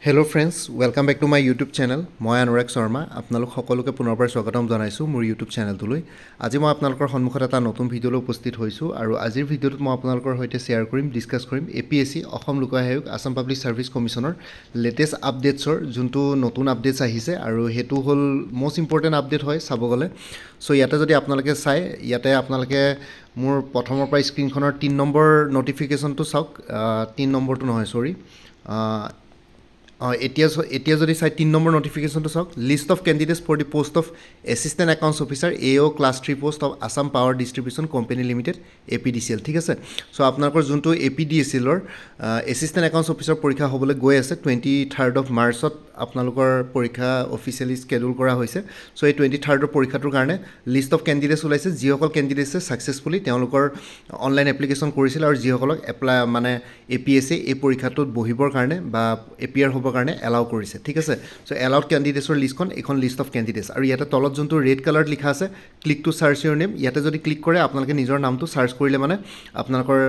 Hello' friends, welcome back to my YouTube channel. মই অনুৰাগ শৰ্মা আপোনালোক সকলোকে পুনৰবাৰ স্বাগতম জনাইছোঁ মোৰ ইউটিউব চেনেলটোলৈ। আজি মই আপোনালোকৰ সন্মুখত এটা নতুন ভিডিঅ'লৈ উপস্থিত হৈছোঁ আৰু আজিৰ ভিডিঅ'টোত মই আপোনালোকৰ সৈতে শ্বেয়াৰ কৰিম, ডিছকাছ কৰিম APSC অসম লোক আয়োগ আছাম পাব্লিক ছাৰ্ভিচ কমিশ্যনৰ লেটেষ্ট আপডেটছৰ যোনটো নতুন আপডেটছ আহিছে আৰু সেইটো হ'ল মষ্ট ইম্পৰ্টেণ্ট আপডেট হয় চাব গ'লে। চ' ইয়াতে যদি আপোনালোকে চাই, ইয়াতে আপোনালোকে মোৰ প্ৰথমৰ পৰা স্ক্ৰীণখনৰ 3 নম্বৰ নটিফিকেশ্যনটো চাওক। 3 নম্বৰটো নহয়, চৰি, এতিয়া যদি চাই 3 নম্বৰ নটিফিকেশ্যনটো চাওক। List of candidates for the post of assistant accounts officer AO class 3 post of Assam power distribution company limited APDCL, ঠিক আছে। চ' আপোনালোকৰ যোনটো APDCLৰ এছিষ্টেণ্ট একাউণ্টছ অফিচাৰ পৰীক্ষা হ'বলৈ গৈ আছে 23rd of মাৰ্চত আপোনালোকৰ পৰীক্ষা অফিচিয়েলি স্কেডুল কৰা হৈছে। চ' এই 23rd পৰীক্ষাটোৰ কাৰণে লিষ্ট অফ কেণ্ডিডেটছ ওলাইছে, যিসকল কেণ্ডিডেটছে ছাকচেছফুলি তেওঁলোকৰ অনলাইন এপ্লিকেশ্যন কৰিছিল আৰু যিসকলক APSC এই পৰীক্ষাটোত বহিবৰ কাৰণে বা এপিয়াৰ হ'বৰ কাৰণে এলাউ কৰিছে, ঠিক আছে। চ' এলাউড কেণ্ডিডেটছৰ লিষ্টখন এইখন লিষ্ট অফ কেণ্ডিডেটছ আৰু ইয়াতে তলত যোনটো ৰেড কালাৰত লিখা আছে click to search your name, ইয়াতে যদি ক্লিক কৰে আপোনালোকে নিজৰ নামটো চাৰ্চ কৰিলে মানে আপোনালোকৰ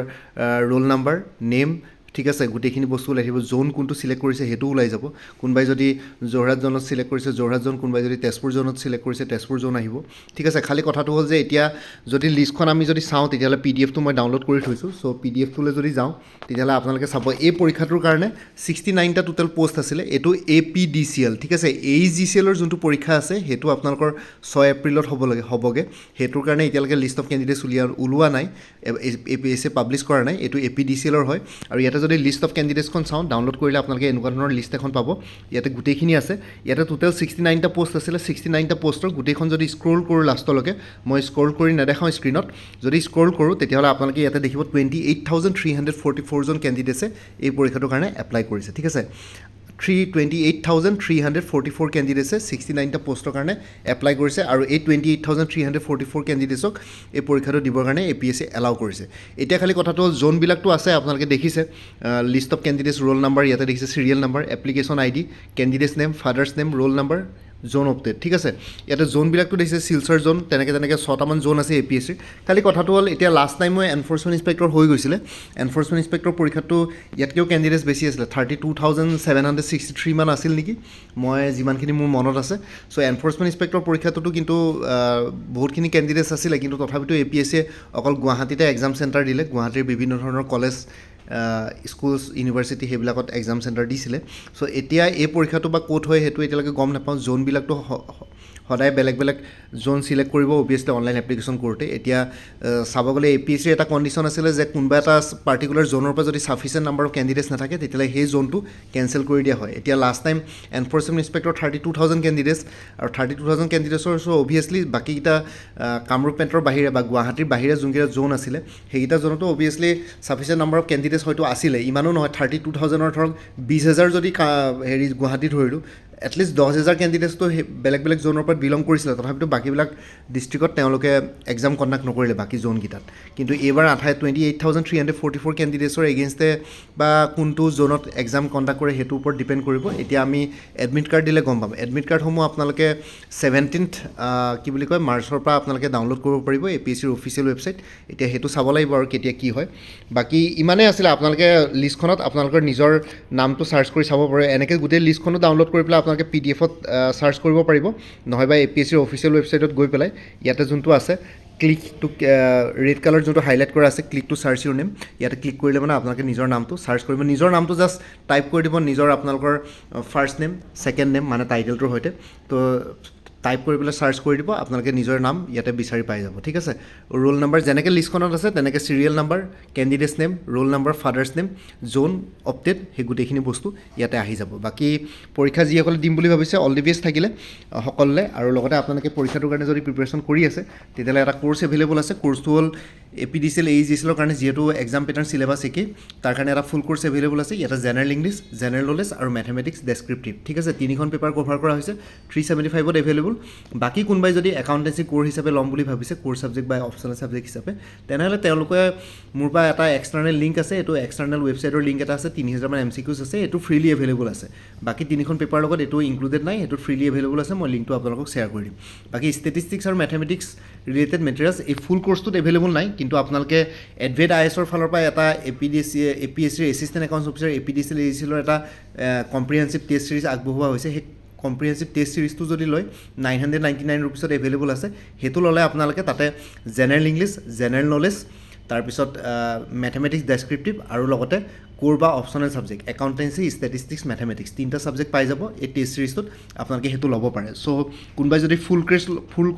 ৰোল নাম্বাৰ, নেম, ঠিক আছে, গোটেইখিনি বস্তু ওলাই আহিব। জোন কোনটো চিলেক্ট কৰিছে সেইটো ওলাই যাব। কোনোবাই যদি যোৰহাট জোনত চিলেক্ট কৰিছে যোৰহাট জোন, কোনোবাই যদি তেজপুৰ জোনত চিলেক্ট কৰিছে তেজপুৰ জোন আহিব, ঠিক আছে। খালী কথাটো হ'ল যে এতিয়া যদি লিষ্টখন আমি যদি চাওঁ তেতিয়াহ'লে PDF-টো মই ডাউনলোড কৰি থৈছোঁ। চ' PDF-টোলৈ যদি যাওঁ তেতিয়াহ'লে আপোনালোকে চাব এই পৰীক্ষাটোৰ কাৰণে 69টা টোটেল পোষ্ট আছিলে। এইটো APDCL, ঠিক আছে। AEGCL-ৰ যোনটো পৰীক্ষা আছে সেইটো আপোনালোকৰ 6 এপ্ৰিলত হ'বগৈ। সেইটোৰ কাৰণে এতিয়ালৈকে লিষ্ট অফ কেণ্ডিডেটছ ওলোৱা নাই, APSC পাব্লিছ কৰা নাই। এইটো APDCL-ৰ হয় আৰু ইয়াতে যদি লিষ্ট অফ কেণ্ডিডেটছখন চাওঁ, ডাউনলোড কৰিলে আপোনালোকে এনেকুৱা ধৰণৰ লিষ্ট এখন পাব। ইয়াতে গোটেইখিনি আছে। ইয়াতে টোটেল 69টা পোষ্ট আছিলে। 69টা পোষ্টৰ গোটেইখন যদি স্ক্ৰল কৰোঁ লাষ্টলৈকে, মই স্ক্ৰল কৰি নেদেখাওঁ স্ক্ৰীণত, যদি স্ক্ৰল কৰোঁ তেতিয়াহ'লে আপোনালোকে ইয়াতে দেখিব 28,344 জন কেণ্ডিডেটছে এই পৰীক্ষাটোৰ কাৰণে এপ্লাই কৰিছে, ঠিক আছে। 28,344 কেণ্ডিডেটছে 69টা পোষ্টৰ কাৰণে এপ্লাই কৰিছে আৰু এই 28,344 কেণ্ডিডেটছক এই পৰীক্ষাটো দিবৰ কাৰণে APSC এলাউ কৰিছে। এতিয়া খালি কথাটো হ'ল জোনবিলাকতো আছে আপোনালোকে দেখিছে, list of candidates, roll number, ইয়াতে দেখিছে serial number, application ID, candidates name, father's name, roll number, zone update, ঠিক আছে। ইয়াতে জোনবিলাকতো দেখিছে শিলচৰ জোন, তেনেকৈ 6টামান জোন আছে APSCৰ। খালি কথাটো হ'ল এতিয়া লাষ্ট টাইম মই এনফৰ্চমেণ্ট ইনস্পেক্টৰ হৈ গৈছিলে। এনফৰ্চমেণ্ট ইনস্পেক্টৰ পৰীক্ষাটো ইয়াতকৈও কেণ্ডিডেটছ বেছি আছিলে, 32,763 মান আছিল নেকি, মই যিমানখিনি মোৰ মনত আছে। চ' এনফৰ্চমেণ্ট ইনস্পেক্টৰ পৰীক্ষাটোতো কিন্তু বহুতখিনি কেণ্ডিডেটছ আছিলে, কিন্তু তথাপিতো APSCয়ে অকল গুৱাহাটীতে এক্সাম চেণ্টাৰ দিলে। গুৱাহাটীৰ বিভিন্ন ধৰণৰ কলেজ, স্কুলছ, ইউনিভাৰ্চিটি সেইবিলাকত এক্সাম চেণ্টাৰ দিছিলে। চ' এতিয়া এই পৰীক্ষাটো বা ক'ত হয় সেইটো এতিয়ালৈকে গম নাপাওঁ। জোনবিলাকতো সদায় বেলেগ বেলেগ জোন চিলেক্ট কৰিব অভিয়াছলি অনলাইন এপ্লিকেশ্যন কৰোঁতে। এতিয়া চাব গ'লে APSCৰ এটা কণ্ডিশ্যন আছিলে যে কোনোবা এটা পাৰ্টিকুলাৰ জোনৰ পৰা যদি ছাফিচিয়েণ্ট নাম্বাৰ অফ কেণ্ডিডেটছ নাথাকে তেতিয়াহ'লে সেই জোনটো কেঞ্চেল কৰি দিয়া হয়। এতিয়া last time enforcement inspector 32,000 candidates আৰু 32,000 কেণ্ডিডেটছৰ চ' অভিয়াছলি বাকীকেইটা কামৰূপ মেট্ৰৰ বাহিৰে বা গুৱাহাটীৰ বাহিৰে যোনকেইটা জোন আছিলে সেইকেইটা জোনতো অভিয়াছলি ছাফিচিয়েণ্ট নাম্বাৰ অফ কেণ্ডিডেটছ হয়তো আছিলে, ইমানো নহয়। 32,000-ৰ ধৰক 20,000 যদি গুৱাহাটী ধৰিলোঁ, এটলিষ্ট 10,000 কেণ্ডিডেটছটো সেই বেলেগ বেলেগ জোনৰ পৰা বিলং কৰিছিলে। তথাপিতো বাকীবিলাক ডিষ্ট্ৰিক্টত তেওঁলোকে এক্সাম কণ্ডাক্ট নকৰিলে বাকী জোনকেইটাত। কিন্তু এইবাৰ 28,344 কেণ্ডিডেটছৰ এগেইনষ্টে বা কোনটো জোনত এক্সাম কণ্ডাক্ট কৰে সেইটোৰ ওপৰত ডিপেণ্ড কৰিব। এতিয়া আমি এডমিট কাৰ্ড দিলে গম পাম। এডমিট কাৰ্ডসমূহ আপোনালোকে 17th মাৰ্চৰ পৰা আপোনালোকে ডাউনলোড কৰিব পাৰিব APSCৰ অফিচিয়েল ৱেবছাইট। এতিয়া সেইটো চাব লাগিব আৰু কেতিয়া কি হয়। বাকী ইমানেই আছিলে। আপোনালোকে লিষ্টখনত আপোনালোকৰ নিজৰ নামটো চাৰ্চ কৰি চাব পাৰে। এনেকৈ গোটেই লিষ্টখনো ডাউনলোড কৰি পেলাই আপোনালোকে PDF-ত চাৰ্চ কৰিব পাৰিব, নহয়বা APSCৰ অফিচিয়েল ৱেবছাইটত গৈ পেলাই ইয়াতে যোনটো আছে ক্লিক টু ৰেড কালাৰ যোনটো হাইলাইট কৰা আছে click to search your name, ইয়াতে ক্লিক কৰিলে মানে আপোনালোকে নিজৰ নামটো চাৰ্চ কৰিব। নিজৰ নামটো জাষ্ট টাইপ কৰি দিব, নিজৰ আপোনালোকৰ ফাৰ্ষ্ট নেম, ছেকেণ্ড নেম মানে টাইটেলটোৰ সৈতে। তো টাইপ কৰি পেলাই চাৰ্চ কৰি দিব, আপোনালোকে নিজৰ নাম ইয়াতে বিচাৰি পাই যাব, ঠিক আছে। ৰোল নাম্বাৰ যেনেকৈ লিষ্টখনত আছে তেনেকৈ serial number, candidates name, roll number, father's name, zone, update, সেই গোটেইখিনি বস্তু ইয়াতে আহি যাব। বাকী পৰীক্ষা যিসকলে দিম বুলি ভাবিছে অল দি বেষ্ট থাকিলে সকলোলে। আৰু লগতে আপোনালোকে পৰীক্ষাটোৰ কাৰণে যদি প্ৰিপেৰেশ্যন কৰি আছে তেতিয়াহ'লে এটা কোৰ্চ এভেইলেবল আছে। কোৰ্চটো হ'ল APDCL AEGCL-ৰ কাৰণে, যিহেতু এক্সাম পেটাৰ্ণ চিলেবাছ একেই, তাৰ কাৰণে এটা ফুল কোৰ্চ এভেইলেবল আছে। ইয়াতে জেনেৰেল ইংলিছ, জেনেৰেল নলেজ আৰু মেথমেটিক্স ডেছক্ৰিপটিভ, ঠিক আছে। 3খন পেপাৰ কভাৰ কৰা হৈছে। 375ত এভেইলেবল। এভেইলেবল বাকী কোনোবাই যদি একাউণ্টেঞ্চি কোৰ হিচাপে ল'ম বুলি ভাবিছে কোৰ ছাবজেক্ট বা অপশ্যনেল ছাবজেক্ট হিচাপে তেনেহ'লে তেওঁলোকে মোৰ পৰা এটা এক্সটাৰ্নেল লিংক আছে এইটো এক্সটাৰ্নেল ৱেবছাইটৰ লিংক এটা আছে 3000 মান MCQs আছে এইটো ফ্ৰীলি এভেইলেবল আছে বাকী তিনিখন পেপাৰ লগত এইটো ইনক্লুডেড নাই এইটো ফ্ৰীলি এভেইলেবল আছে মই লিংকটো আপোনালোকক শ্বেয়াৰ কৰি দিম বাকী ষ্টেটিষ্টিক্স আৰু মেথমেটিক্স ৰিলেটেড মেটেৰিয়েলছ এই ফুল কোৰ্চটোত এভেইলেবল নাই কিন্তু আপোনালোকে এডভেট IASৰ ফালৰ পৰা এটা APSCৰ এছিষ্টেণ্ট একাউণ্টছ অফিচাৰ APDCL AGCLৰ এটা কম্প্ৰিহেনচিভ টেষ্ট চিৰিজ আগবঢ়োৱা হৈছে সেই কম্প্ৰিহেনচিভ টেষ্ট চিৰিজটো যদি লয় 999 ৰুপিছত এভেইলেবল আছে সেইটো ল'লে আপোনালোকে তাতে জেনেৰেল ইংলিছ জেনেৰেল নলেজ তাৰপিছত মেথমেটিক্স ডেছক্ৰিপটিভ আৰু লগতে কোৰ বা optional subject accountancy statistics mathematics তিনিটা ছাবজেক্ট পাই যাব এই টেষ্ট চিৰিজটোত আপোনালোকে সেইটো ল'ব পাৰে চ' কোনোবাই যদি ফুল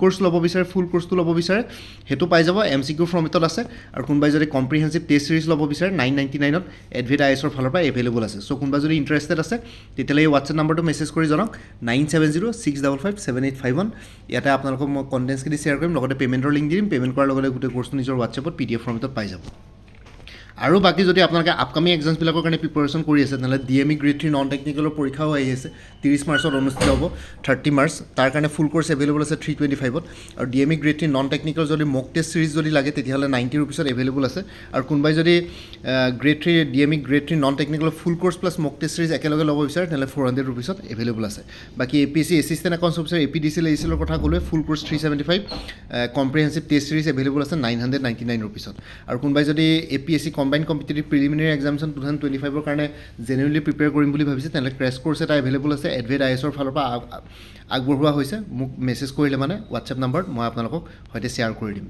কোৰ্চ ল'ব বিচাৰে ফুল কোৰ্চটো ল'ব বিচাৰে সেইটো পাই যাব MCQ ফৰ্মেটত আছে আৰু কোনোবাই যদি কম্প্ৰিহেনচিভ টেষ্ট চিৰিজ ল'ব বিচাৰে 999ত এডভেট IASৰ ফালৰ পৰা এভেইলেবল আছে চ' কোনোবা যদি ইণ্টাৰেষ্টেড আছে তেতিয়াহ'লে এই হোৱাটছএপ নাম্বাৰটো মেছেজ কৰি জনাওক 9706557851 ইয়াতে আপোনালোকক মই কণ্টেণ্টছখিনি শ্বেয়াৰ কৰিম লগতে পে'মেণ্টৰ লিংক দিম পে'মেণ্ট কৰাৰ লগে লগে গোটেই কোৰ্চটো নিজৰ হোৱাটছএপত PDF ফৰ্মেটত পাই যাব আৰু বাকী যদি আপোনালোকে আপকামিং এক্সামছবিলাকৰ কাৰণে প্ৰিপাৰেশ্যন কৰি আছে তেনেহ'লে DME গ্ৰেড 3 নন টেকনিকেলৰ পৰীক্ষাও আহি আছে 30 মাৰ্চত অনুষ্ঠিত হ'ব 30 মাৰ্চ তাৰ কাৰণে ফুল কোৰ্চ এভেইলেবল আছে 325ত আৰু DME গ্ৰেড 3 নন টেকনিকেল যদি মক টেষ্ট চিৰিজ যদি লাগে তেতিয়াহ'লে 90 ৰুপিছত এভেইলেবল আছে আৰু কোনোবাই যদি গ্ৰেড 3 DME গ্ৰেড 3 নন টেকনিকেলৰ ফুল কোৰ্চ প্লাছ মক টেষ্ট চিৰিজ একেলগে ল'ব বিচাৰে তেনেহ'লে 400 ৰুপিছত এভেইলেবল আছে বাকী APSC assistant accounts officer APDCL AGCLৰ কথা ক'লোৱে full course 375 comprehensive test series available আছে 999 ৰুপিছত আৰু কোনোবাই যদি APSC combine competitive preliminary examination 2025ৰ কাৰণে জেনুৱেলি প্ৰিপেয়াৰ কৰিম বুলি ভাবিছে তেনেহ'লে ক্ৰেছ কোৰ্চ এটা এভেইলেবল আছে এডভেট IASৰ ফালৰ পৰা আগবঢ়োৱা হৈছে মোক মেছেজ কৰিলে মানে হোৱাটছএপ নাম্বাৰত মই আপোনালোকক সৈতে শ্বেয়াৰ কৰি দিম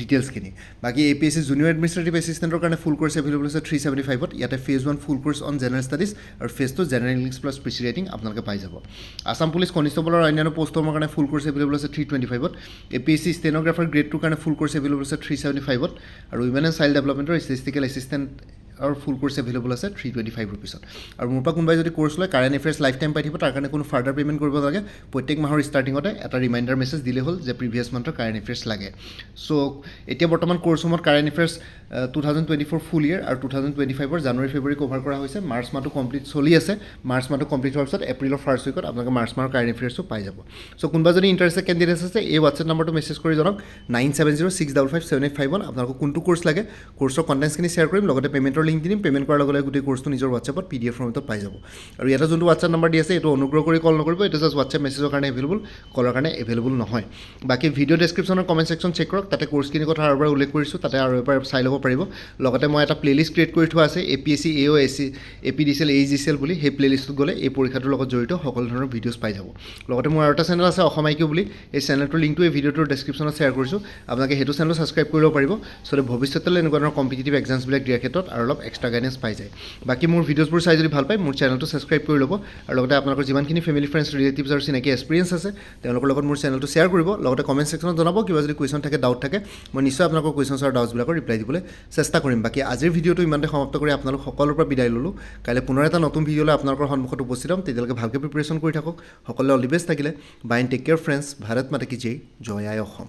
ডিটেইলছখিনি বাকী APSC জুনিয়ৰ এডমিনিষ্ট্ৰেটিভ এছিষ্টেণ্টৰ কাৰণে ফুল কোৰ্চ এভেইলেবল আছে 375ত ইয়াতে phase 1 full course on general studies আৰু phase 2 general English plus precis writing আপোনালোকে পাই যাব আছাম পুলিচ কনষ্টেবলৰ অন্যান্য পষ্টৰ কাৰণে ফুল কোৰ্চ এভেইলেবল আছে 325ত APSC ষ্টেনগ্ৰাফাৰ গ্ৰেড 2 কাৰণে ফুল কোৰ্চ এভেইলেবল আছে 375ত আৰু উইমেন এণ্ড চাইল্ড ডেভেলপমেণ্টৰ ষ্টেটিষ্টিকেল এছিষ্টেণ্ট আৰু ফুল কোৰ্চ এভেইলেবল আছে 325 ৰুপিছত আৰু মোৰ পৰা কোনোবাই যদি কোৰ্চ লয় কাৰেণ্ট এফেয়াৰ্ছ লাইফ টাইম পাই থাকিব তাৰ কাৰণে কোনো ফাৰ্ডাৰ পে'মেণ্ট কৰিব নালাগে প্ৰত্যেক মাহৰ ষ্টাৰ্টিঙতে এটা ৰিমাইণ্ডাৰ মেছেজ দিলে হ'ল যে প্ৰিভিয়াছ মান্থৰ কাৰেণ্ট এফেয়াৰ্ছ লাগে চ' এতিয়া বৰ্তমান কোৰ্চসমূহত কাৰেণ্ট এফেয়াৰ্ছ 2024 ফুল ইয়েৰ আৰু 2025ৰ জানুৱাৰী ফেব্ৰুৱাৰী কভাৰ কৰা হৈছে মাৰ্চ মাহটো কমপ্লিট চলি আছে মাৰ্চ মাহটো কমপ্লিট হোৱাৰ পিছত এপ্ৰিলৰ ফাৰ্ষ্ট উইকত আপোনালোকে মাৰ্চ মাহৰ কাৰেণ্ট এফেয়াৰ্ছো পাই যাব চ' কোনোবা যদি ইণ্টাৰেষ্টেড কেণ্ডিডেটছ আছে এই হোৱাটছএপ নাম্বাৰটো মেছেজ কৰি জনাওক 9706557851 আপোনালোকক কোনটো কোৰ্চ লাগে কোৰ্চৰ কণ্টেণ্টছখিনি শ্বেয়াৰ কৰিম লগতে পে'মেণ্টৰ লিংক দিম পে'মেণ্ট কৰাৰ লগে লগে গোটেই কোৰ্চটো নিজৰ হোৱাটছএপত PDF ফৰ্মেটত পাই যাব আৰু ইয়াতে যোনটো হোৱাটছএপ নাম্বাৰ দি আছে এইটো অনুগ্ৰহ কৰি কল নকৰিব এইটো জাষ্ট হোৱাটছএপ মেছেজৰ কাৰণে এভেইলেবল কলৰ কাৰণে এভেইলেবল নহয় বাকী ভিডিঅ' ডেছক্ৰিপশ্যনৰ কমেণ্ট ছেকশ্যন চেক কৰক তাতে কোৰ্চখিনিৰ কথা আৰু এবাৰ উল্লেখ কৰিছোঁ তাতে আৰু এবাৰ চাই ল'ব পাৰিব লগতে মই এটা প্লেলিষ্ট ক্ৰিয়েট কৰি থোৱা আছে APSC AOSC APDCL AGCL বুলি সেই প্লেলিষ্টত গ'লে এই পৰীক্ষাটোৰ লগত জড়িত সকলো ধৰণৰ ভিডিঅ'ছ পাই যাব লগতে মোৰ আৰু এটা চেনেল আছে অসম IQ বুলি এই চেনেলটোৰ লিংকটো এই ভিডিঅ'টোৰ ডেছক্ৰিপশ্যনত শ্বেয়াৰ কৰিছোঁ আপোনালোকে সেইটো চেনেল ছাবস্ক্ৰাইব কৰিব পাৰিব চ' ভৱিষ্যতলৈ এনেকুৱা ধৰণৰ কম্পিটিটিভ এক্সামছবিলাক দিয়াৰ ক্ষেত্ৰত আৰু অলপ এক্সট্ৰা গাইডেঞ্চ পাই যায় বাকী মোৰ ভিডিঅ'ছবোৰ চাই যদি ভাল পায় মোৰ চেনেলটো ছাবস্ক্ৰাইব কৰি ল'ব আৰু লগতে আপোনালোকৰ যিমানখিনি ফেমিলি ফ্ৰেণ্ডছ ৰিলেটিভছ আৰু চিনাকি এক্সপিৰিয়েঞ্চ আছে তেওঁলোকৰ লগত মোৰ চেনেলটো শ্বেয়াৰ কৰিব লগতে কমেণ্ট ছেকশ্যনত জনাব কিবা যদি কুৱেশ্যন থাকে ডাউট থাকে মই নিশ্চয় আপোনালোকৰ কুৱেশ্যনছ আৰু ডাউটছবিলাকৰ ৰিপ্লাই দিবলৈ চেষ্টা কৰিম বাকী আজিৰ ভিডিঅ'টো ইমানতে সমাপ্ত কৰি আপোনালোক সকলোৰে পৰা বিদায় ল'লোঁ কাইলৈ পুনৰ এটা নতুন ভিডিঅ'লৈ আপোনালোকৰ সন্মুখত উপস্থিত হ'ম তেতিয়ালৈকে ভালকৈ প্ৰিপেৰেশ্যন কৰি থাকক সকলোৱে অল দি বেষ্ট থাকিলে bye and take care friends Bharat Mata কি জয় জয় আই অসম